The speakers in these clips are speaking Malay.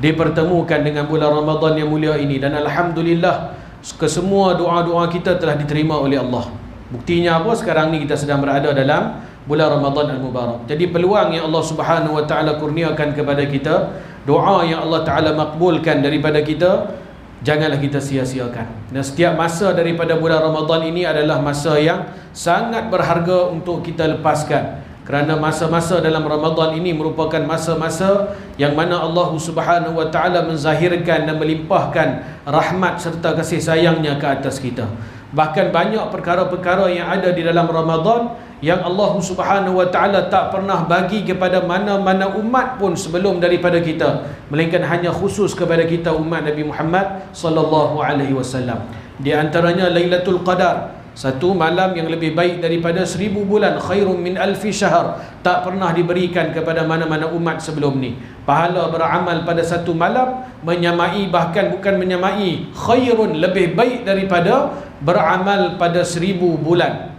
dipertemukan dengan bulan Ramadan yang mulia ini. Dan alhamdulillah, kesemua doa-doa kita telah diterima oleh Allah. Buktinya apa? Sekarang ni kita sedang berada dalam bulan Ramadan al-Mubarak. Jadi peluang yang Allah Subhanahu wa taala kurniakan kepada kita, doa yang Allah taala makbulkan daripada kita, janganlah kita sia-siakan. Dan setiap masa daripada bulan Ramadan ini adalah masa yang sangat berharga untuk kita lepaskan. Kerana masa-masa dalam Ramadan ini merupakan masa-masa yang mana Allah Subhanahu wa taala menzahirkan dan melimpahkan rahmat serta kasih sayangnya ke atas kita. Bahkan banyak perkara-perkara yang ada di dalam Ramadan yang Allah Subhanahu wa taala tak pernah bagi kepada mana-mana umat pun sebelum daripada kita, melainkan hanya khusus kepada kita umat Nabi Muhammad sallallahu alaihi wasallam. Di antaranya Lailatul Qadar, satu malam yang lebih baik daripada 1000 bulan, khairum min alfi syahr, tak pernah diberikan kepada mana-mana umat sebelum ni. Pahala beramal pada satu malam menyamai, bahkan bukan menyamai, khairun, lebih baik daripada beramal pada 1000 bulan.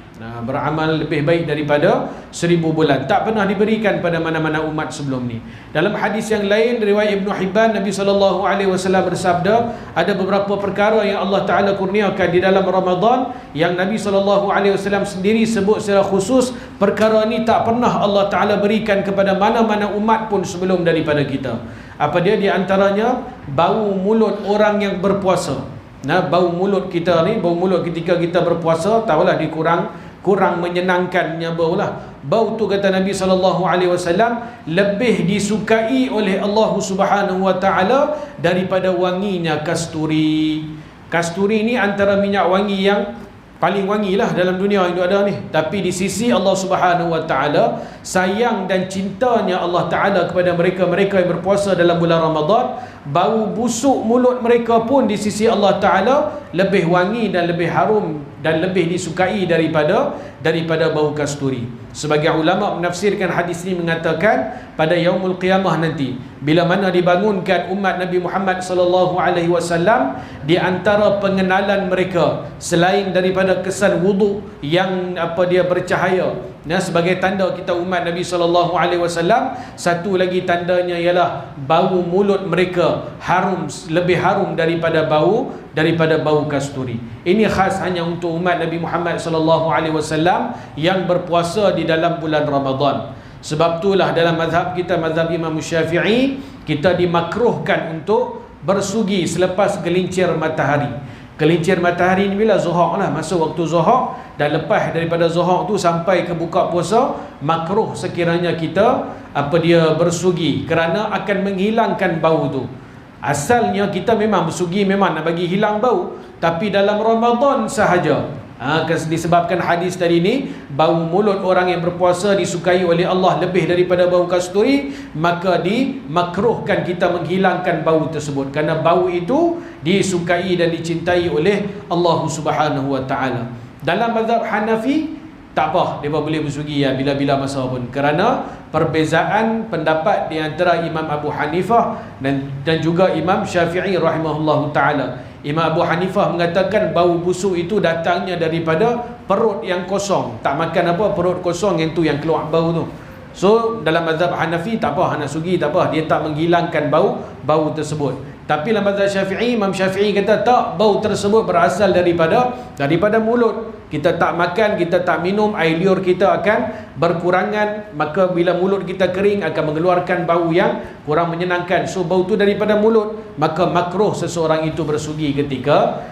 Beramal lebih baik daripada 1000 bulan, tak pernah diberikan pada mana-mana umat sebelum ni. Dalam hadis yang lain riwayat Ibnu Hibban, Nabi SAW bersabda, ada beberapa perkara yang Allah Ta'ala kurniakan di dalam Ramadan yang Nabi SAW sendiri sebut secara khusus, perkara ni tak pernah Allah Ta'ala berikan kepada mana-mana umat pun sebelum daripada kita. Apa dia? Di antaranya bau mulut orang yang berpuasa. Bau mulut kita ni, bau mulut ketika kita berpuasa, tahulah kurang menyenangkannya bau lah. Bau tu, kata Nabi SAW, lebih disukai oleh Allah Subhanahu wa taala daripada wanginya kasturi. Kasturi ni antara minyak wangi yang paling wangi lah dalam dunia yang ada ni. Tapi di sisi Allah Subhanahu wa taala, sayang dan cintanya Allah Taala kepada mereka-mereka yang berpuasa dalam bulan Ramadan, bau busuk mulut mereka pun di sisi Allah Taala lebih wangi dan lebih harum dan lebih disukai daripada bau kasturi. Sebagai ulama menafsirkan hadis ini mengatakan, pada yaumul qiyamah nanti, bila mana dibangunkan umat Nabi Muhammad sallallahu alaihi wasallam, di antara pengenalan mereka selain daripada kesan wudu yang bercahaya, sebagai tanda kita umat Nabi sallallahu alaihi wasallam, satu lagi tandanya ialah bau mulut mereka harum, lebih harum daripada bau kasturi. Ini khas hanya untuk umat Nabi Muhammad sallallahu alaihi wasallam yang berpuasa di dalam bulan Ramadan. Sebab itulah dalam mazhab kita, mazhab Imam Syafi'i, kita dimakruhkan untuk bersugi selepas gelincir matahari. Gelincir matahari ni bila zuhur lah, masa waktu zuhur, dan lepas daripada zuhur tu sampai ke buka puasa, makruh sekiranya kita bersugi, kerana akan menghilangkan bau tu. Asalnya kita memang bersugi, memang nak bagi hilang bau, tapi dalam Ramadan sahaja. Disebabkan hadis tadi ni, bau mulut orang yang berpuasa disukai oleh Allah lebih daripada bau kasturi, maka dimakruhkan kita menghilangkan bau tersebut, kerana bau itu disukai dan dicintai oleh Allah Subhanahu wa taala. Dalam mazhab Hanafi, tak apa, dia boleh bersugi bila-bila masa pun, kerana perbezaan pendapat di antara Imam Abu Hanifah dan juga Imam Syafi'i rahimahullahu taala. Imam Abu Hanifah mengatakan bau busuk itu datangnya daripada perut yang kosong, tak makan perut kosong yang keluar bau tu. So dalam mazhab Hanafi, tak apa, nak sugi tak apa, dia tak menghilangkan bau tersebut. Tapi dalam mazhab Syafi'i, Imam Syafi'i kata tak, bau tersebut berasal daripada mulut. Kita tak makan, kita tak minum, air liur kita akan berkurangan, maka bila mulut kita kering akan mengeluarkan bau yang kurang menyenangkan. So bau tu daripada mulut, maka makruh seseorang itu bersugi ketika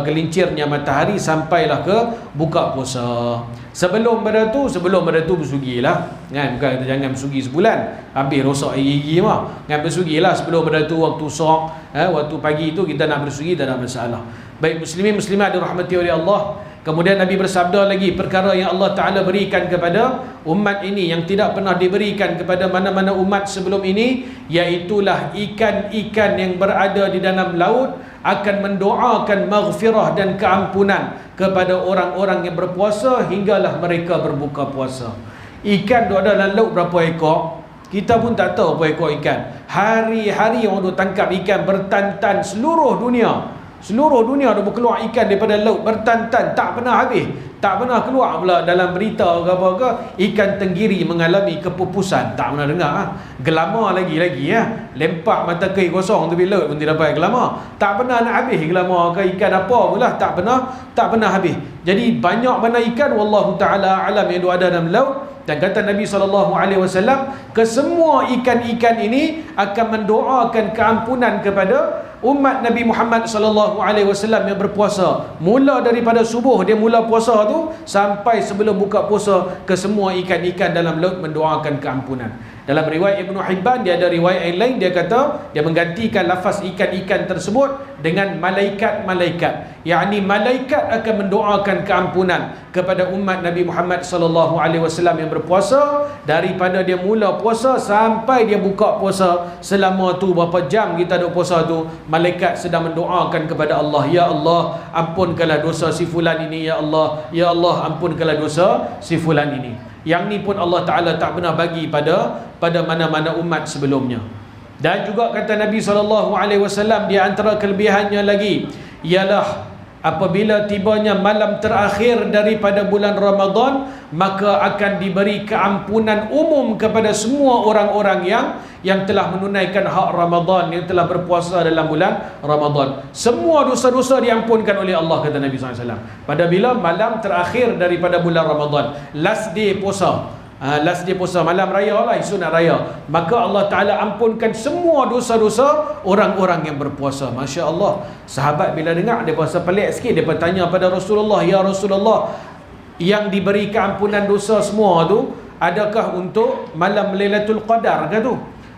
gelincirnya matahari sampailah ke buka puasa. Sebelum pada tu bersugilah, kan? Bukan kita jangan bersugi sebulan habis rosak gigi mah, kan? Bersugilah sebelum pada tu, waktu sok, waktu pagi tu kita nak bersugi, tak ada masalah. Baik muslimin muslimat dirahmati oleh Allah. Kemudian Nabi bersabda lagi, perkara yang Allah Ta'ala berikan kepada umat ini yang tidak pernah diberikan kepada mana-mana umat sebelum ini, iaitulah ikan-ikan yang berada di dalam laut akan mendoakan maghfirah dan keampunan kepada orang-orang yang berpuasa hinggalah mereka berbuka puasa. Ikan tu ada dalam laut berapa ekor, kita pun tak tahu berapa ekor ikan. Hari-hari orang duk tangkap ikan bertantan seluruh dunia. Seluruh dunia dah berkeluar ikan daripada laut bertantan, tak pernah habis. Tak pernah keluar pula dalam berita ke apa ke ikan tenggiri mengalami kepupusan. Tak pernah dengar. Gelama lagi lempak mata kai kosong tu bila pun tidak dapat gelama. Tak pernah nak habis gelama ke ikan apa pula, tak pernah habis. Jadi banyak mana ikan wallahu taala alam yang ada dalam laut. Dan kata Nabi SAW, kesemua ikan-ikan ini akan mendoakan keampunan kepada umat Nabi Muhammad SAW yang berpuasa. Mula daripada subuh dia mula puasa tu sampai sebelum buka puasa, kesemua ikan-ikan dalam laut mendoakan keampunan. Dalam riwayat Ibn Hibban, dia ada riwayat yang lain, dia kata dia menggantikan lafaz ikan-ikan tersebut dengan malaikat-malaikat. Yakni malaikat akan mendoakan keampunan kepada umat Nabi Muhammad SAW yang berpuasa, daripada dia mula puasa sampai dia buka puasa. Selama tu berapa jam kita duk puasa tu, malaikat sedang mendoakan kepada Allah, ya Allah ampunkanlah dosa si fulan ini, ya Allah ampunkanlah dosa si fulan ini. Yang ni pun Allah Ta'ala tak pernah bagi pada mana-mana umat sebelumnya. Dan juga kata Nabi SAW, di antara kelebihannya lagi ialah apabila tibanya malam terakhir daripada bulan Ramadan, maka akan diberi keampunan umum kepada semua orang-orang yang telah menunaikan hak Ramadan, yang telah berpuasa dalam bulan Ramadan. Semua dosa-dosa diampunkan oleh Allah, kata Nabi SAW. Pada bila malam terakhir daripada bulan Ramadan, last day puasa, malam raya lah, sunat raya, maka Allah Ta'ala ampunkan semua dosa-dosa orang-orang yang berpuasa. Masya Allah. Sahabat bila dengar, dia puasa pelik sikit, dia bertanya pada Rasulullah, ya Rasulullah, yang diberi keampunan dosa semua tu, adakah untuk malam Lailatul Qadar ke tu?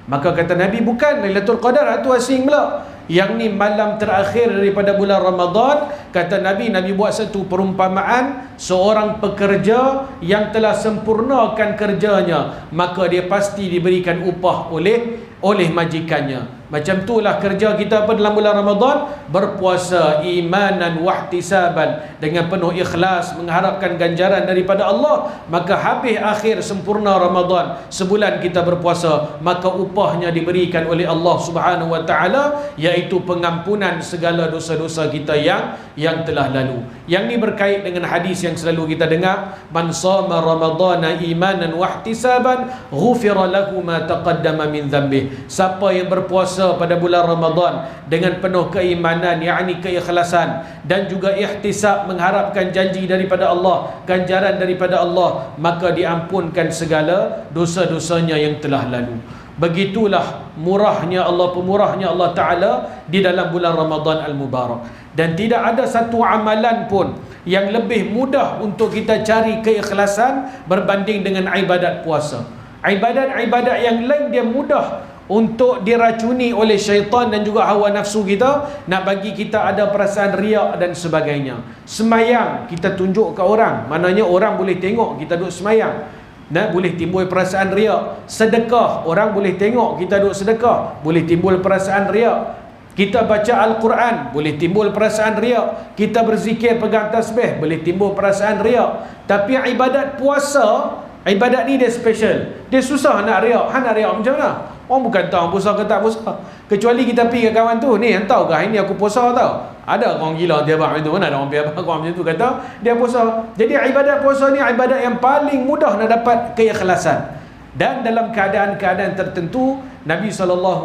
Maka kata Nabi, bukan, Lailatul Qadar itu asing pula. Yang ni malam terakhir daripada bulan Ramadan. Kata Nabi buat satu perumpamaan, seorang pekerja yang telah sempurnakan kerjanya, maka dia pasti diberikan upah oleh majikannya. Macam itulah kerja kita dalam bulan Ramadan, berpuasa imanan wahtisaban, dengan penuh ikhlas mengharapkan ganjaran daripada Allah. Maka habis akhir sempurna Ramadan, sebulan kita berpuasa, maka upahnya diberikan oleh Allah Subhanahu wa taala, iaitu pengampunan segala dosa-dosa kita yang telah lalu. Yang ni berkait dengan hadis yang selalu kita dengar, man shama ramadhana imanan wahtisaban ghufira lahu ma taqaddama min dhanbih. Siapa yang berpuasa pada bulan Ramadan dengan penuh keimanan, yakni keikhlasan, dan juga ihtisab, mengharapkan janji daripada Allah, ganjaran daripada Allah, maka diampunkan segala dosa-dosanya yang telah lalu. Begitulah murahnya Allah, pemurahnya Allah Ta'ala di dalam bulan Ramadan Al-Mubarak. Dan tidak ada satu amalan pun yang lebih mudah untuk kita cari keikhlasan berbanding dengan ibadat puasa. Ibadat-ibadat yang lain dia mudah untuk diracuni oleh syaitan dan juga hawa nafsu kita, nak bagi kita ada perasaan riak dan sebagainya. Semayang kita tunjuk ke orang, maknanya orang boleh tengok kita duduk semayang, boleh timbul perasaan riak. Sedekah, orang boleh tengok kita duduk sedekah, boleh timbul perasaan riak. Kita baca Al-Quran, boleh timbul perasaan riak. Kita berzikir, pegang tasbih, boleh timbul perasaan riak. Tapi ibadat puasa, ibadat ni dia special, dia susah nak riak. Nak riak macam mana? Orang bukan tahu puasa ke tak puasa. Kecuali kita pergi ke kawan tu, ni tahu ke hari ni aku puasa tau. Ada orang gila dia buat macam tu. Mana ada orang biar orang macam tu kata dia puasa. Jadi ibadat puasa ni ibadat yang paling mudah nak dapat keikhlasan. Dan dalam keadaan-keadaan tertentu, Nabi SAW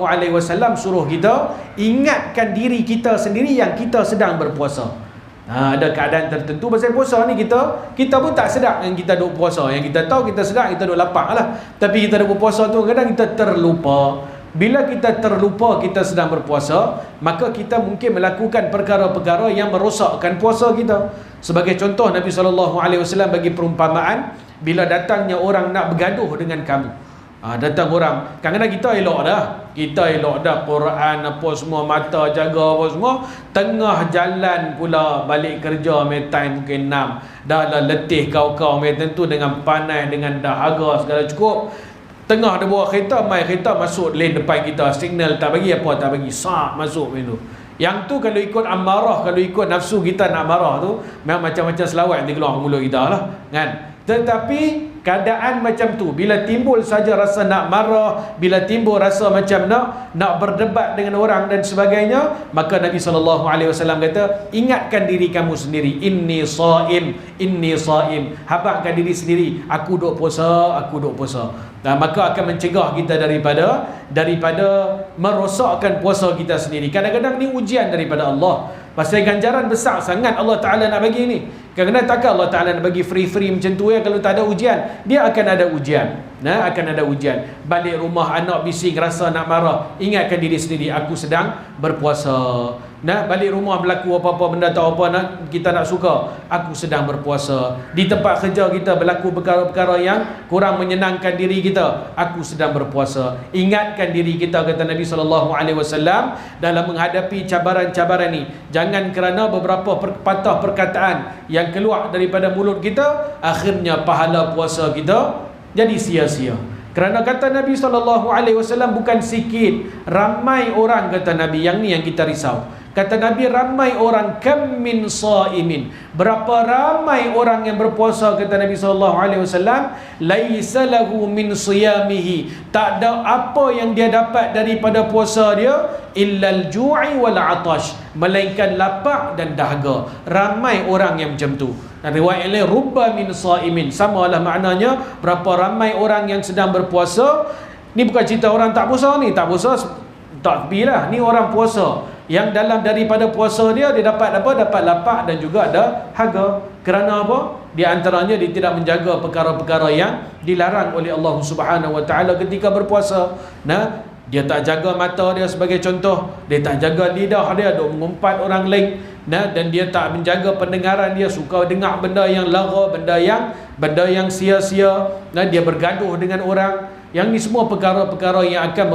suruh kita ingatkan diri kita sendiri yang kita sedang berpuasa. Ada keadaan tertentu pasal puasa ni kita pun tak sedar yang kita duk puasa. Yang kita tahu kita sedar, kita duk lapar lah. Tapi kita duk berpuasa tu kadang kita terlupa. Bila kita terlupa kita sedang berpuasa, maka kita mungkin melakukan perkara-perkara yang merosakkan puasa kita. Sebagai contoh, Nabi SAW bagi perumpamaan, bila datangnya orang nak bergaduh dengan kamu. Datang orang, kadang-kadang kita elok dah Quran apa semua, mata jaga apa semua, tengah jalan pula balik kerja time mungkin 6, dah lah letih kau-kau tentu dengan panas, dengan dahaga segala cukup. Tengah dia bawa kereta, mai kereta masuk lane depan kita, signal tak bagi apa, tak bagi, sak masuk macam tu. Yang tu kalau ikut amarah, kalau ikut nafsu kita nak marah tu, memang macam-macam selawat nanti keluar mulut kita lah kan. Tetapi keadaan macam tu, bila timbul saja rasa nak marah, bila timbul rasa macam nak berdebat dengan orang dan sebagainya, maka Nabi SAW kata, ingatkan diri kamu sendiri, inni saim, inni saim. Habaqkan diri sendiri, aku duk puasa, aku duk puasa. Maka akan mencegah kita daripada merosakkan puasa kita sendiri. Kadang-kadang ni ujian daripada Allah. Pasal ganjaran besar sangat Allah Ta'ala nak bagi ni. Kadang-kadang takkan Allah Ta'ala nak bagi free-free macam tu ya. Kalau tak ada ujian, dia akan ada ujian. Akan ada ujian. Balik rumah anak bising rasa nak marah, ingatkan diri sendiri, aku sedang berpuasa. Balik rumah berlaku apa-apa benda tak apa kita nak suka, aku sedang berpuasa. Di tempat kerja kita berlaku perkara-perkara yang kurang menyenangkan diri kita, aku sedang berpuasa. Ingatkan diri kita, kata Nabi SAW, dalam menghadapi cabaran-cabaran ni. Jangan kerana beberapa patah perkataan yang keluar daripada mulut kita, akhirnya pahala puasa kita jadi sia-sia. Kerana kata Nabi SAW, bukan sikit, ramai orang, kata Nabi, yang ni yang kita risau. Kata Nabi, ramai orang, kam min saimin, berapa ramai orang yang berpuasa, kata Nabi SAW, laisa lahu min siyamihi, tak ada apa yang dia dapat daripada puasa dia, illal ju'i wal atash, melainkan lapar dan dahaga. Ramai orang yang macam tu. Dan riwayat lain, rubba min saimin, samalah maknanya, berapa ramai orang yang sedang berpuasa. Ni bukan cerita orang tak puasa ni, tak puasa takbilah, ni orang puasa yang dalam daripada puasa dia dapat apa? Dapat lapar dan juga ada haga. Kerana apa? Di antaranya dia tidak menjaga perkara-perkara yang dilarang oleh Allah Subhanahu Wa Taala ketika berpuasa. Dia tak jaga mata dia sebagai contoh, dia tak jaga lidah dia, duk mengumpat orang lain, dan dia tak menjaga pendengaran dia, suka dengar benda yang lara, benda yang sia-sia, dia bergaduh dengan orang. Yang ni semua perkara-perkara yang akan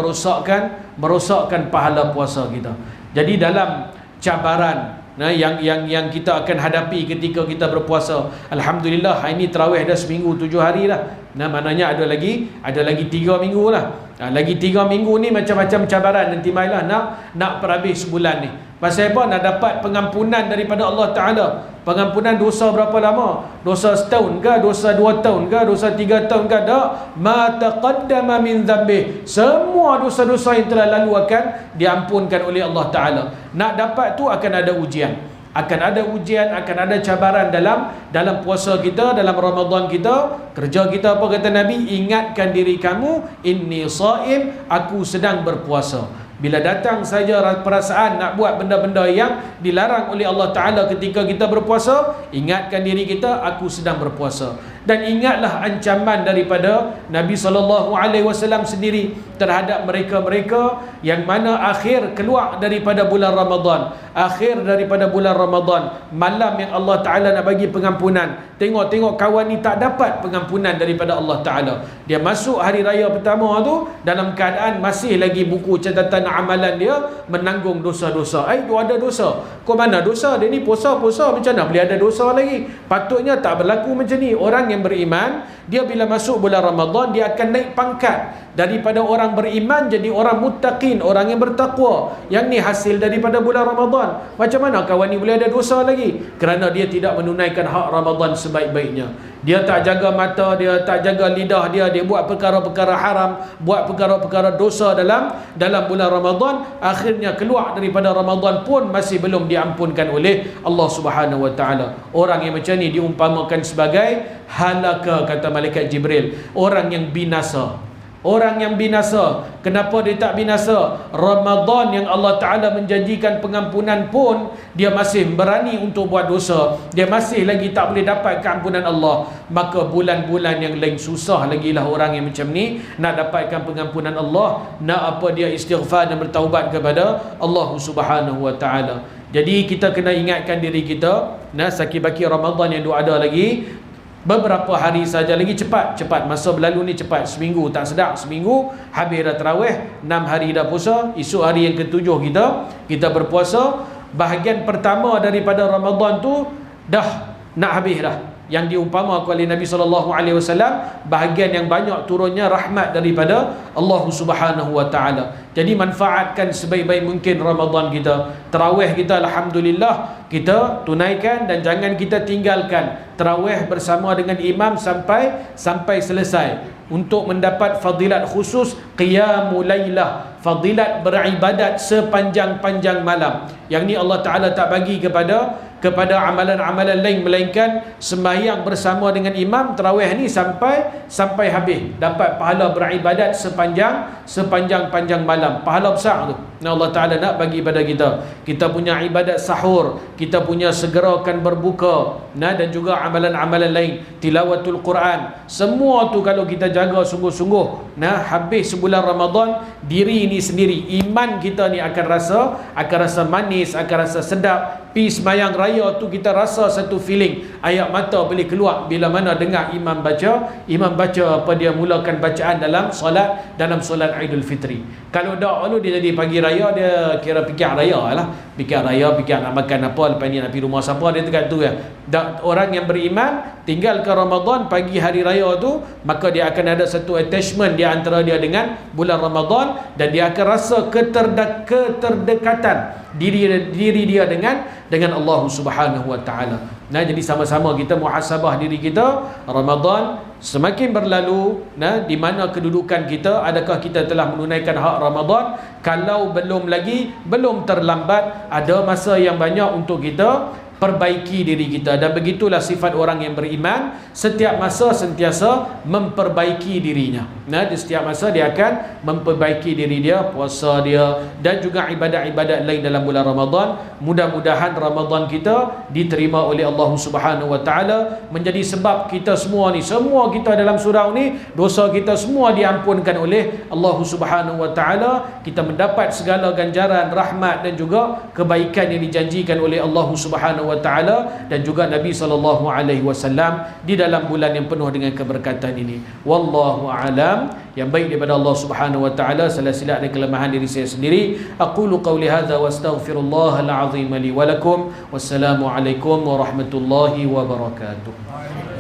merosakkan pahala puasa kita. Jadi dalam cabaran yang kita akan hadapi ketika kita berpuasa, alhamdulillah hari ini tarawih dah seminggu 7 hari dah. Maknanya ada lagi 3 minggu lah. Lagi 3 minggu ni macam-macam cabaran nanti mailah nak perhabis sebulan ni. Pasal apa? Nak dapat pengampunan daripada Allah Ta'ala. Pengampunan dosa berapa lama? Dosa setahun ke? Dosa 2 tahun ke? Dosa 3 tahun ke? Tak. Ma taqaddama min dhanbih. Semua dosa-dosa yang telah lalu akan diampunkan oleh Allah Ta'ala. Nak dapat tu akan ada ujian. Akan ada ujian, akan ada cabaran dalam puasa kita, dalam Ramadan kita. Kerja kita apa, kata Nabi? Ingatkan diri kamu, inni saim, aku sedang berpuasa. Bila datang saja perasaan nak buat benda-benda yang dilarang oleh Allah Ta'ala ketika kita berpuasa, ingatkan diri kita, aku sedang berpuasa. Dan ingatlah ancaman daripada Nabi SAW sendiri terhadap mereka-mereka yang mana akhir keluar daripada bulan Ramadan, akhir daripada bulan Ramadan, malam yang Allah Ta'ala nak bagi pengampunan. Tengok kawan ni tak dapat pengampunan daripada Allah Ta'ala. Dia masuk hari raya pertama tu dalam keadaan masih lagi buku catatan amalan dia menanggung dosa-dosa. Tu ada dosa. Kau mana dosa? Dia ni puasa macam mana boleh ada dosa lagi? Patutnya tak berlaku macam ni. Orang yang beriman, dia bila masuk bulan Ramadan, dia akan naik pangkat daripada orang beriman jadi orang muttaqin, orang yang bertakwa. Yang ni hasil daripada bulan Ramadan. Macam mana kawan ni boleh ada dosa lagi? Kerana dia tidak menunaikan hak Ramadan sebaik-baiknya. Dia tak jaga mata dia, tak jaga lidah dia, dia buat perkara-perkara haram, buat perkara-perkara dosa dalam bulan Ramadan. Akhirnya keluar daripada Ramadan pun masih belum diampunkan oleh Allah Subhanahu Wa Taala. Orang yang macam ni diumpamakan sebagai halaka, kata malaikat Jibril, orang yang binasa. Orang yang binasa. Kenapa dia tak binasa? Ramadan yang Allah Ta'ala menjanjikan pengampunan pun dia masih berani untuk buat dosa, dia masih lagi tak boleh dapat keampunan Allah. Maka bulan-bulan yang lain susah lagi lah orang yang macam ni nak dapatkan pengampunan Allah, nak apa dia istighfar dan bertaubat kepada Allah Subhanahu Wa Ta'ala. Jadi kita kena ingatkan diri kita, sakit baki Ramadan yang ada lagi beberapa hari saja lagi. Cepat masa berlalu ni cepat. Seminggu tak sedap, seminggu habis dah tarawih, 6 hari dah puasa, esok hari yang ke-7 kita berpuasa. Bahagian pertama daripada Ramadan tu dah nak habis dah. yang diumpamakan oleh Nabi SAW, bahagian yang banyak turunnya rahmat daripada Allah Subhanahu wa taala. Jadi manfaatkan sebaik-baik mungkin Ramadan kita. Tarawih kita alhamdulillah kita tunaikan, dan jangan kita tinggalkan tarawih bersama dengan imam sampai selesai, untuk mendapat fadilat khusus qiyamul lailah, fadilat beribadat sepanjang-panjang malam. Yang ni Allah Ta'ala tak bagi kepada amalan-amalan lain, melainkan sembahyang bersama dengan imam tarawih ni sampai habis, dapat pahala beribadat sepanjang-panjang malam. Pahala besar tu. Nah, Allah Ta'ala nak bagi pada kita. Kita punya ibadat sahur, kita punya segerakan berbuka, nah, dan juga amalan-amalan lain, tilawatul Quran. Semua tu kalau kita jaga sungguh-sungguh, nah, habis sebulan Ramadan, diri ni sendiri, iman kita ni akan rasa manis, akan rasa sedap. Pi sembahyang raya tu kita rasa satu feeling, air mata boleh keluar bila mana dengar imam baca apa dia mulakan bacaan dalam solat Aidul Fitri. Kalau dak lalu dia jadi pagi raya, dia kira fikir raya lah, fikir nak makan apa, lepas ni nak pergi rumah siapa, dia dekat tu ya. Dak, orang yang beriman tinggal ke Ramadan pagi hari raya tu, maka dia akan ada satu attachment di antara dia dengan bulan Ramadan, dan dia akan rasa keterdekatan diri dia dengan Allah Subhanahu wa taala. Nah, jadi sama-sama kita muhasabah diri kita. Ramadan semakin berlalu, nah, di mana kedudukan kita, adakah kita telah menunaikan hak Ramadan? Kalau belum terlambat, ada masa yang banyak untuk kita perbaiki diri kita. Dan begitulah sifat orang yang beriman, setiap masa sentiasa memperbaiki dirinya. Nah, di setiap masa dia akan memperbaiki diri dia, puasa dia, dan juga ibadat-ibadat lain dalam bulan Ramadan. Mudah-mudahan Ramadan kita diterima oleh Allah Subhanahu wa taala, menjadi sebab kita semua kita dalam surau ni, dosa kita semua diampunkan oleh Allah Subhanahu wa taala. Kita mendapat segala ganjaran, rahmat dan juga kebaikan yang dijanjikan oleh Allah Subhanahu wa taala dan juga Nabi sallallahu alaihi wasallam di dalam bulan yang penuh dengan keberkatan ini. Wallahu a'lam. Yang baik daripada Allah Subhanahu wa taala, salah silap dan kelemahan diri saya sendiri. Aqulu qawli hadza wa astaghfirullahal azim li wa lakum. Wassalamu alaikum warahmatullahi wabarakatuh.